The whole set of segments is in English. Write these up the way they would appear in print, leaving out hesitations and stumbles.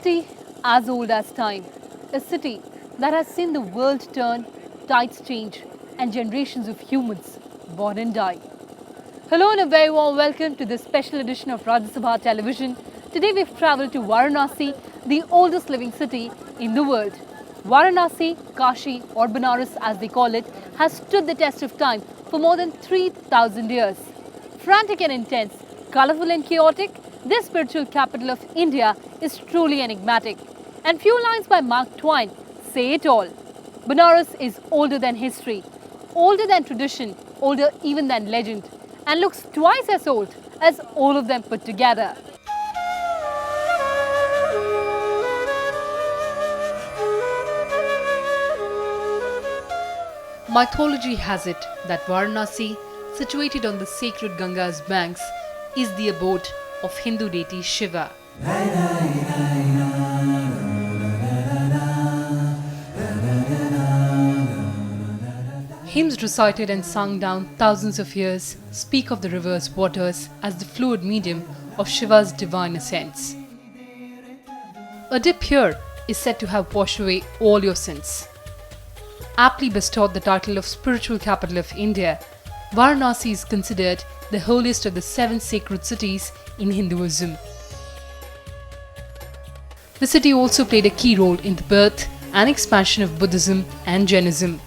city as old as time, a city that has seen the world turn, tides change, and generations of humans born and die. Hello and a very warm welcome to this special edition of Rajya Sabha television. Today we've travelled to Varanasi, the oldest living city in the world. Varanasi, Kashi or Banaras as they call it, has stood the test of time for more than 3,000 years. Frantic and intense, colourful and chaotic, this spiritual capital of India is truly enigmatic. And few lines by Mark Twain say it all. Banaras is older than history, older than tradition, older even than legend, and looks twice as old as all of them put together. Mythology has it that Varanasi, situated on the sacred Ganga's banks, is the abode of Hindu deity Shiva. Hymns recited and sung down thousands of years speak of the river's waters as the fluid medium of Shiva's divine essence. A dip here is said to have washed away all your sins. Aptly bestowed the title of spiritual capital of India, Varanasi is considered the holiest of the 7 sacred cities in Hinduism. The city also played a key role in the birth and expansion of Buddhism and Jainism.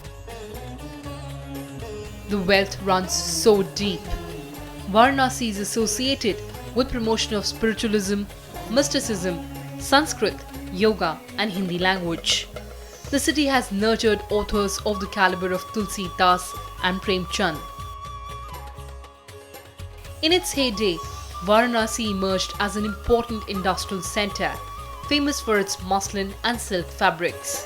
The wealth runs so deep. Varanasi is associated with promotion of spiritualism, mysticism, Sanskrit, yoga and Hindi language. The city has nurtured authors of the caliber of Tulsi Das and Prem Chand. In its heyday, Varanasi emerged as an important industrial centre, famous for its muslin and silk fabrics.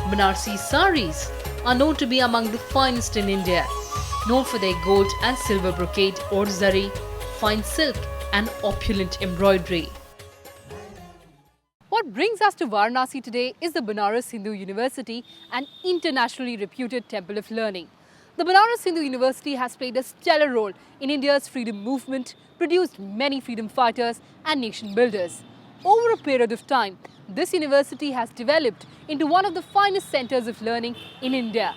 Banarsi saris are known to be among the finest in India, known for their gold and silver brocade or zari, fine silk and opulent embroidery. What brings us to Varanasi today is the Banaras Hindu University, an internationally reputed temple of learning. The Banaras Hindu University has played a stellar role in India's freedom movement, produced many freedom fighters and nation builders. Over a period of time, this university has developed into one of the finest centres of learning in India.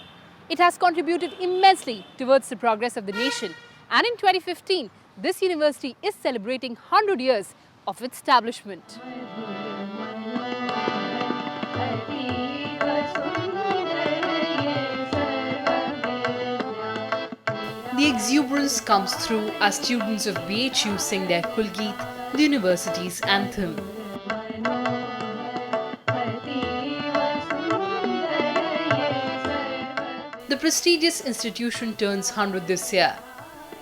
It has contributed immensely towards the progress of the nation, and in 2015, this university is celebrating 100 years of its establishment. The exuberance comes through as students of BHU sing their Kulgeet, the university's anthem. The prestigious institution turns 100 this year.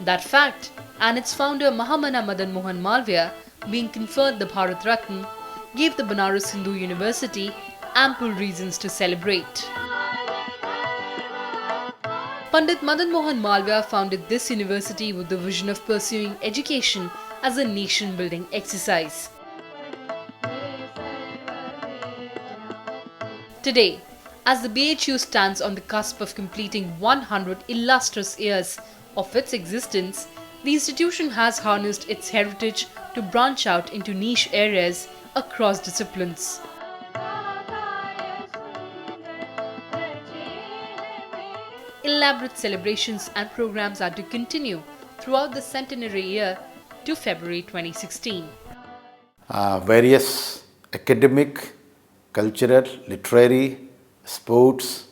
That fact and its founder Mahamana Madan Mohan Malviya being conferred the Bharat Ratna gave the Banaras Hindu University ample reasons to celebrate. Pandit Madan Mohan Malviya founded this university with the vision of pursuing education as a nation-building exercise. Today, as the BHU stands on the cusp of completing 100 illustrious years of its existence, the institution has harnessed its heritage to branch out into niche areas across disciplines. Elaborate celebrations and programs are to continue throughout the centenary year to February 2016. Various academic, cultural, literary, sports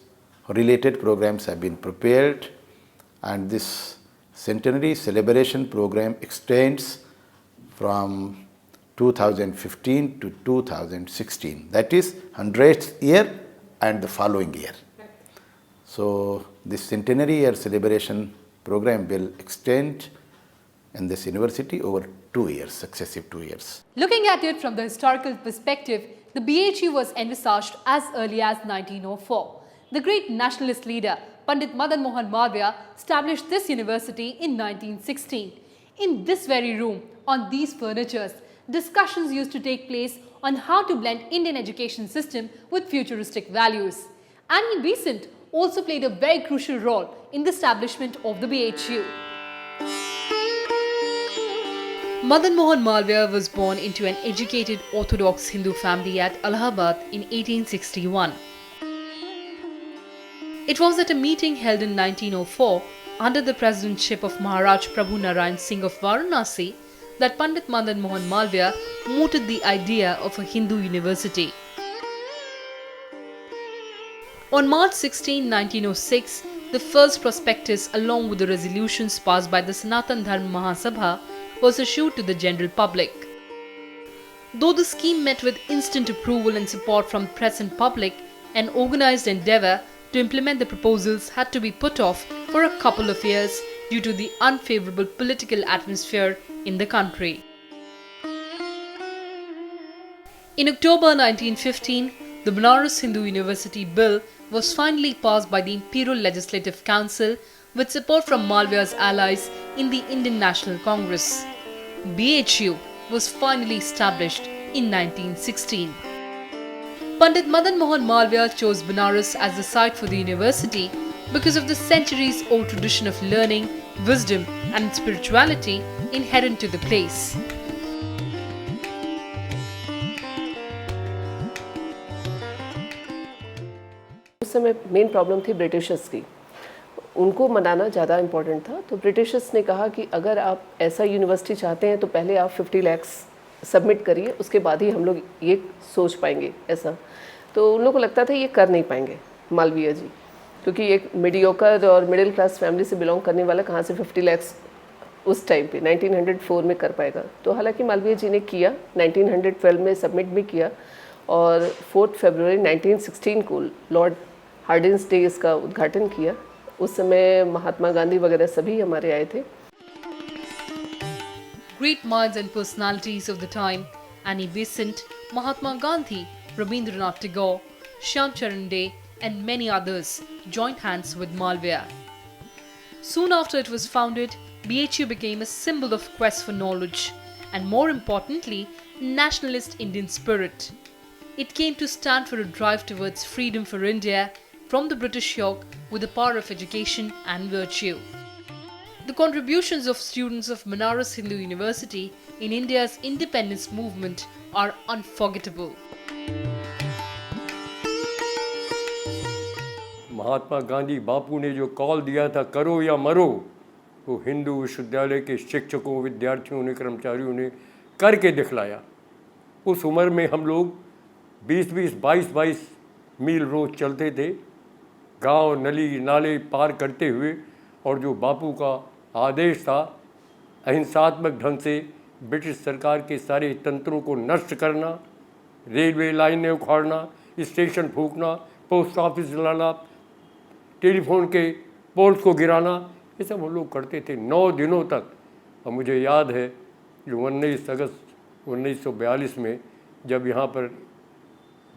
related programs have been prepared, and this centenary celebration program extends from 2015 to 2016. That is 100th year and the following year. So this centenary year celebration program will extend in this university over 2 years, successive 2 years. Looking at it from the historical perspective, the BHU was envisaged as early as 1904. The great nationalist leader Pandit Madan Mohan Malviya established this university in 1916. In this very room, on these furnitures, discussions used to take place on how to blend Indian education system with futuristic values. And Besant also played a very crucial role in the establishment of the BHU. Madan Mohan Malviya was born into an educated Orthodox Hindu family at Allahabad in 1861. It was at a meeting held in 1904 under the presidentship of Maharaj Prabhu Narayan Singh of Varanasi that Pandit Madan Mohan Malviya mooted the idea of a Hindu university. On March 16, 1906, the first prospectus along with the resolutions passed by the Sanatan Dharma Mahasabha was issued to the general public. Though the scheme met with instant approval and support from press and public, an organized endeavour to implement the proposals had to be put off for a couple of years due to the unfavourable political atmosphere in the country. In October 1915, the Banaras Hindu University Bill was finally passed by the Imperial Legislative Council with support from Malviya's allies in the Indian National Congress. BHU was finally established in 1916. Pandit Madan Mohan Malviya chose Banaras as the site for the university because of the centuries-old tradition of learning, wisdom and spirituality inherent to the place. उस समय main problem थी Britishers की, उनको मनाना ज़्यादा important था। तो Britishers ने कहा कि अगर आप ऐसा यूनिवर्सिटी चाहते हैं तो पहले आप 50 लाख सबमिट करिए, उसके बाद ही हम लोग ये सोच पाएंगे ऐसा। तो उन लोगों को लगता था ये कर नहीं पाएंगे मालवीय जी, क्योंकि एक मीडियोकर और मिडिल क्लास फैमिली से बिलोंग करने वाला कहाँ से 50 लाख उस टाइम पे 1904 में कर पाएगा। तो हालांकि मालवीय जी ने किया, 1912 में सबमिट भी किया और 4 फरवरी 1916 को लॉर्ड हार्डिंस डे इसका उद्घाटन किया। उस समय महात्मा गांधी वगैरह सभी हमारे आए थे। Great minds and personalities of the time, Annie Besant, Mahatma Gandhi, Rabindranath Tagore, Shyam Charan Dey and many others joined hands with Malviya. Soon after it was founded, BHU became a symbol of quest for knowledge and, more importantly, nationalist Indian spirit. It came to stand for a drive towards freedom for India from the British yoke with the power of education and virtue. The contributions of students of Banaras Hindu University in India's independence movement are unforgettable. Mahatma Gandhi बापू ने जो call दिया था करो या मरो, वो हिंदू विश्वविद्यालय के शिक्षकों, विद्यार्थियों ने, कर्मचारियों ने करके दिखलाया। उस उम्र में हम लोग 20-20, 22-22 मील रोज चलते थे, गांव नली नाले पार करते हुए, और जो बापू का आदेश था अहिंसात्मक ढंग से ब्रिटिश सरकार के सारे तंत्रों को नष्ट करना, रेलवे लाइनें उखाड़ना, स्टेशन फूंकना, पोस्ट ऑफिस जलाना, टेलीफोन के पोल्स को गिराना, ये सब हम लोग करते थे 9 दिनों तक। और मुझे याद है जो 19 अगस्त 1942 में जब यहाँ पर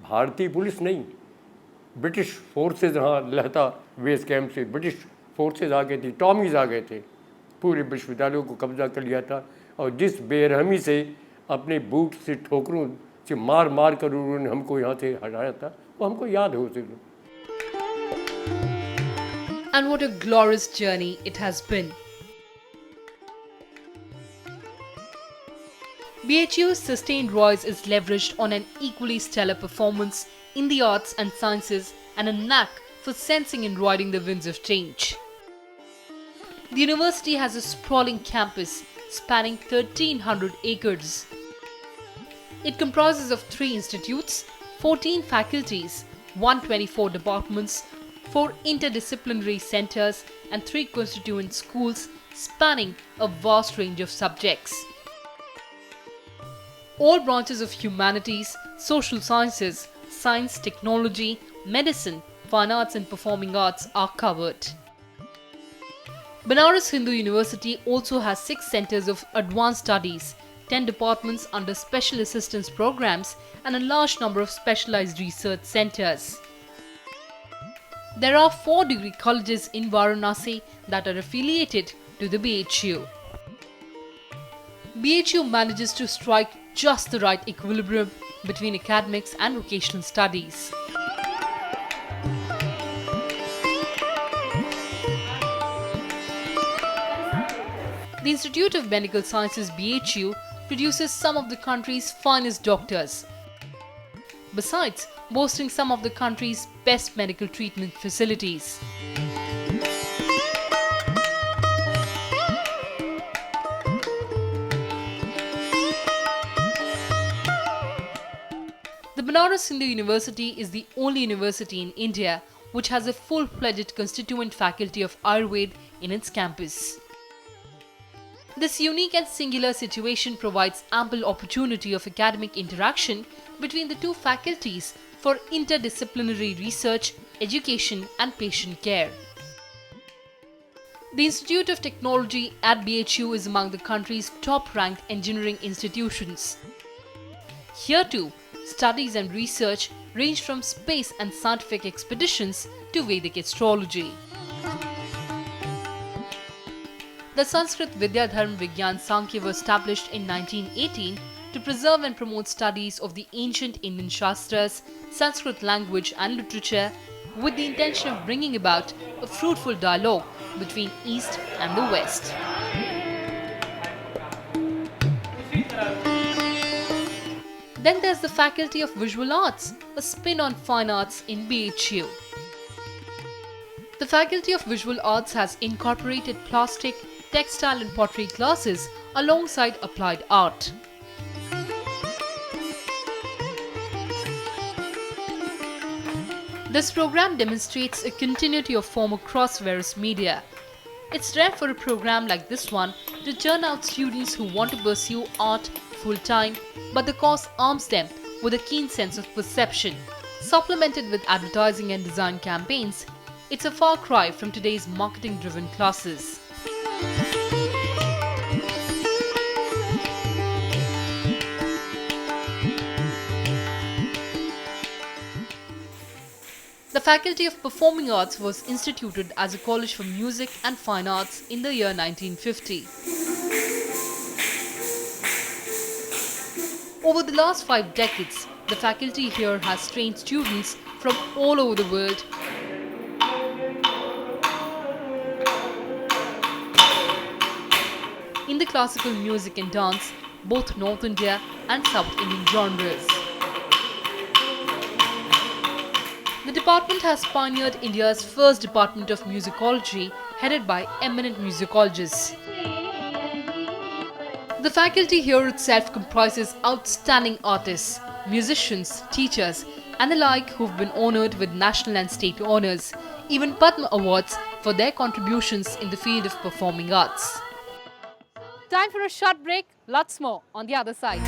भारतीय पुलिस नहीं, ब्रिटिश फोर्सेज यहाँ लहता बेस कैंप से ब्रिटिश फोर्सेज आ गए थे, टॉमीज आ गए थे, पूरे विश्वविद्यालयों को कब्जा कर लिया था। और जिस बेरहमी से अपने बूट से ठोकरों से मार मार कर उन्होंने हमको यहाँ से हटाया था, वो हमको याद है उसे। And what a glorious journey it has been. BHU's sustained rise is leveraged on an equally stellar performance in the arts and sciences and a knack for sensing and riding the winds of change. The university has a sprawling campus spanning 1,300 acres. It comprises of 3 institutes, 14 faculties, 124 departments, 4 interdisciplinary centers and 3 constituent schools spanning a vast range of subjects. All branches of humanities, social sciences, science, technology, medicine, fine arts and performing arts are covered. Banaras Hindu University also has 6 centers of advanced studies, 10 departments under special assistance programs and a large number of specialized research centers. There are 4 degree colleges in Varanasi that are affiliated to the BHU. BHU manages to strike just the right equilibrium between academics and vocational studies. The Institute of Medical Sciences BHU produces some of the country's finest doctors, besides boasting some of the country's best medical treatment facilities. The Banaras Hindu University is the only university in India which has a full-fledged constituent faculty of Ayurveda in its campus. This unique and singular situation provides ample opportunity of academic interaction between the two faculties for interdisciplinary research, education and patient care. The Institute of Technology at BHU is among the country's top-ranked engineering institutions. Here too, studies and research range from space and scientific expeditions to Vedic astrology. The Sanskrit Vidyadharm Vigyan Sankhya was established in 1918 to preserve and promote studies of the ancient Indian Shastras, Sanskrit language and literature, with the intention of bringing about a fruitful dialogue between East and the West. Then there's the Faculty of Visual Arts, a spin on fine arts in BHU. The Faculty of Visual Arts has incorporated plastic, textile and pottery classes alongside applied art. This program demonstrates a continuity of form across various media. It's rare for a program like this one to turn out students who want to pursue art full-time, but the course arms them with a keen sense of perception. Supplemented with advertising and design campaigns, it's a far cry from today's marketing-driven classes. The Faculty of Performing Arts was instituted as a college for music and fine arts in the year 1950. Over the last 5 decades, the faculty here has trained students from all over the world in the classical music and dance, both North India and South Indian genres. The department has pioneered India's first department of musicology, headed by eminent musicologists. The faculty here itself comprises outstanding artists, musicians, teachers, and the like who've been honored with national and state honors, even Padma Awards for their contributions in the field of performing arts. Time for a short break, lots more on the other side.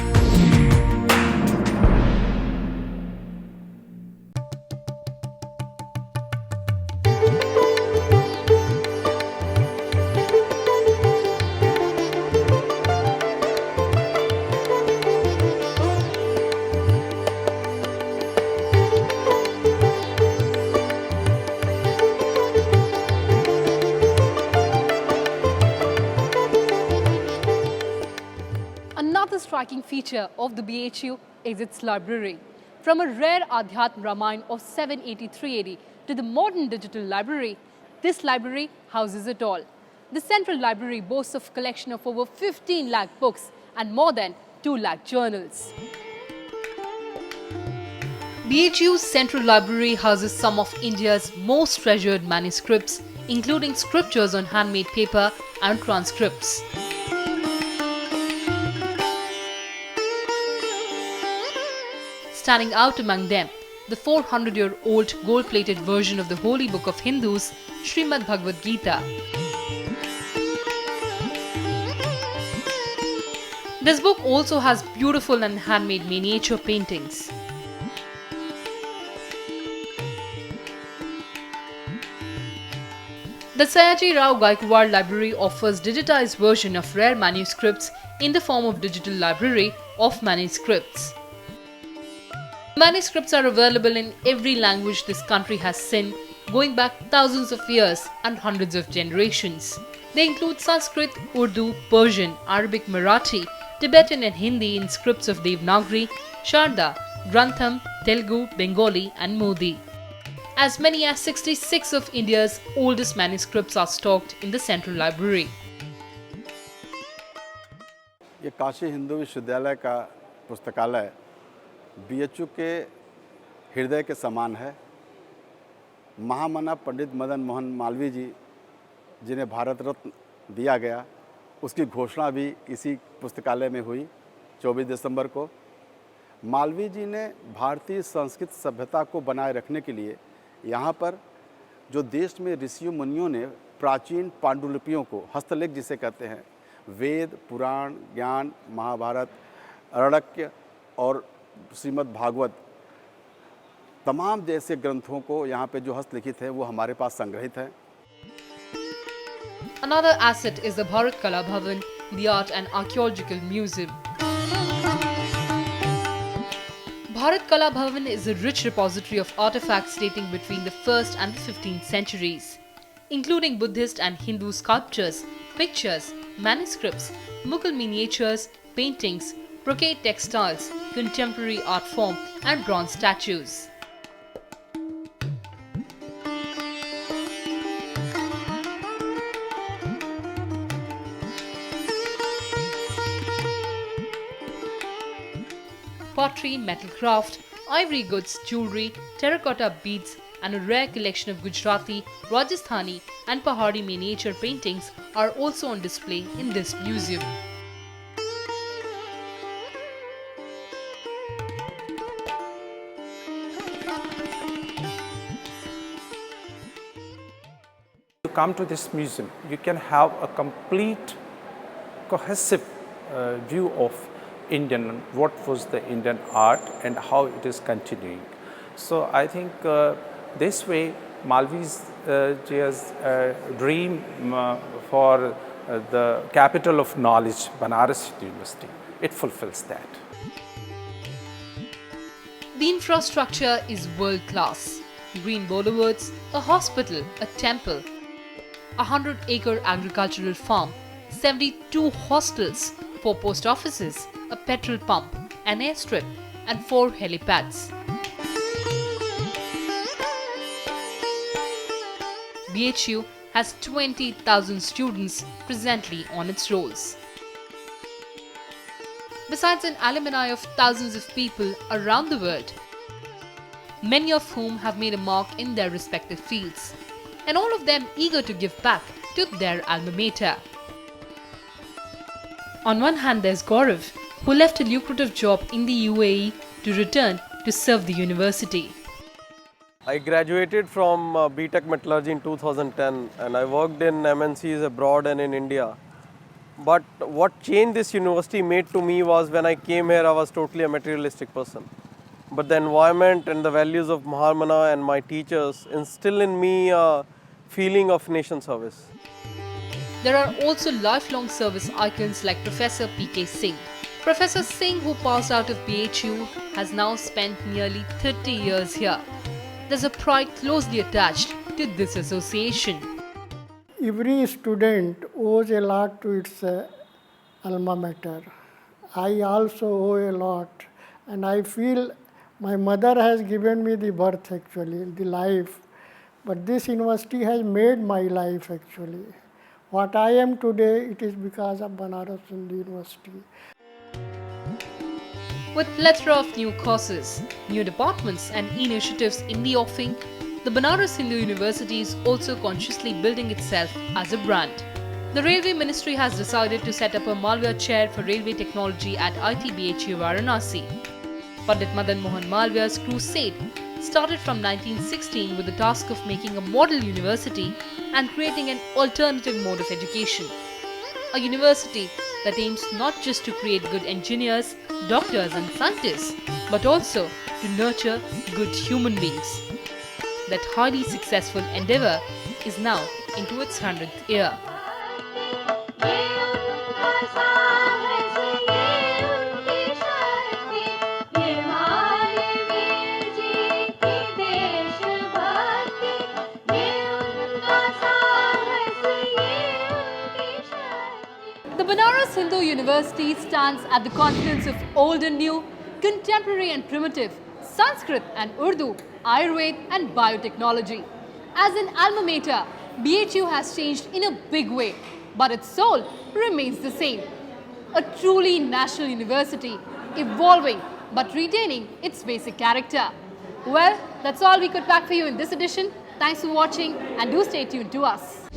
Another striking feature of the BHU is its library. From a rare Adhyatma Ramayana of 783 AD to the modern digital library, this library houses it all. The central library boasts of a collection of over 15 lakh books and more than 2 lakh journals. BHU's central library houses some of India's most treasured manuscripts, including scriptures on handmade paper and transcripts. Standing out among them, the 400-year-old gold-plated version of the holy book of Hindus, Srimad Bhagavad Gita. This book also has beautiful and handmade miniature paintings. The Sayaji Rao Gaikwad Library offers digitized version of rare manuscripts in the form of digital library of manuscripts. Manuscripts are available in every language this country has seen, going back thousands of years and hundreds of generations. They include Sanskrit, Urdu, Persian, Arabic, Marathi, Tibetan and Hindi in scripts of Devanagari, Sharda, Grantham, Telugu, Bengali and Modi. As many as 66 of India's oldest manuscripts are stocked in the Central Library. ये काशी हिंदू विश्वविद्यालय का पुस्तकालय BHU के हृदय के समान है। महामना पंडित मदन मोहन मालवीय जी जिन्हें भारत रत्न दिया गया, उसकी घोषणा भी इसी पुस्तकालय में हुई 24 दिसंबर को। मालवीय जी ने भारतीय संस्कृत सभ्यता को बनाए रखने के लिए यहाँ पर जो देश में ऋषियों मुनियों ने प्राचीन पांडुलिपियों को, हस्तलेख जिसे कहते हैं, वेद, पुराण, ज्ञान, महाभारत, अरण्यक और श्रीमद् भागवत, तमाम जैसे ग्रंथों को यहाँ पे जो हस्तलिखित है वो हमारे पास संग्रहित है। Another asset is the Bharat Kala Bhavan, the Art and Archaeological Museum. Bharat Kala Bhavan is a rich repository of artifacts dating between the 1st and the 15th centuries, including Buddhist and Hindu sculptures, pictures, manuscripts, Mughal miniatures, paintings, brocade textiles, contemporary art form, and bronze statues. Pottery, metal craft, ivory goods, jewelry, terracotta beads, and a rare collection of Gujarati, Rajasthani, and Pahari miniature paintings are also on display in this museum. To come to this museum, you can have a complete, cohesive view of Indian, what was the Indian art and how it is continuing. So I think this way Malvi's dream for the capital of knowledge, Banaras University, it fulfills that. The infrastructure is world-class. Green boulevards, a hospital, a temple, a 100-acre agricultural farm, 72 hostels, 4 post offices, a petrol pump, an airstrip, and 4 helipads. BHU has 20,000 students presently on its rolls. Besides an alumni of thousands of people around the world, many of whom have made a mark in their respective fields, and all of them eager to give back to their alma mater. On one hand, there's Gaurav, who left a lucrative job in the UAE to return to serve the university. I graduated from BTech Metallurgy in 2010 and I worked in MNCs abroad and in India. But what change this university made to me was when I came here, I was totally a materialistic person. But the environment and the values of Mahamana and my teachers instill in me a feeling of nation service. There are also lifelong service icons like Professor P.K. Singh. Professor Singh, who passed out of BHU, has now spent nearly 30 years here. There's a pride closely attached to this association. Every student owes a lot to its alma mater. I also owe a lot, and I feel my mother has given me the birth actually, the life, but this university has made my life actually. What I am today, it is because of Banaras Hindu University. With plethora of new courses, new departments and initiatives in the offing, the Banaras Hindu University is also consciously building itself as a brand. The Railway Ministry has decided to set up a Malviya Chair for Railway Technology at ITBHU Varanasi. Pandit Madan Mohan Malviya's crusade started from 1916 with the task of making a model university and creating an alternative mode of education. A university that aims not just to create good engineers, doctors and scientists, but also to nurture good human beings. That highly successful endeavour is now into its 100th year. The Banaras Hindu University stands at the confluence of old and new, contemporary and primitive, Sanskrit and Urdu, Ayurveda and biotechnology. As an alma mater, BHU has changed in a big way, but its soul remains the same. a truly national university, evolving but retaining its basic character. Well, that's all we could pack for you in this edition. Thanks for watching and do stay tuned to us.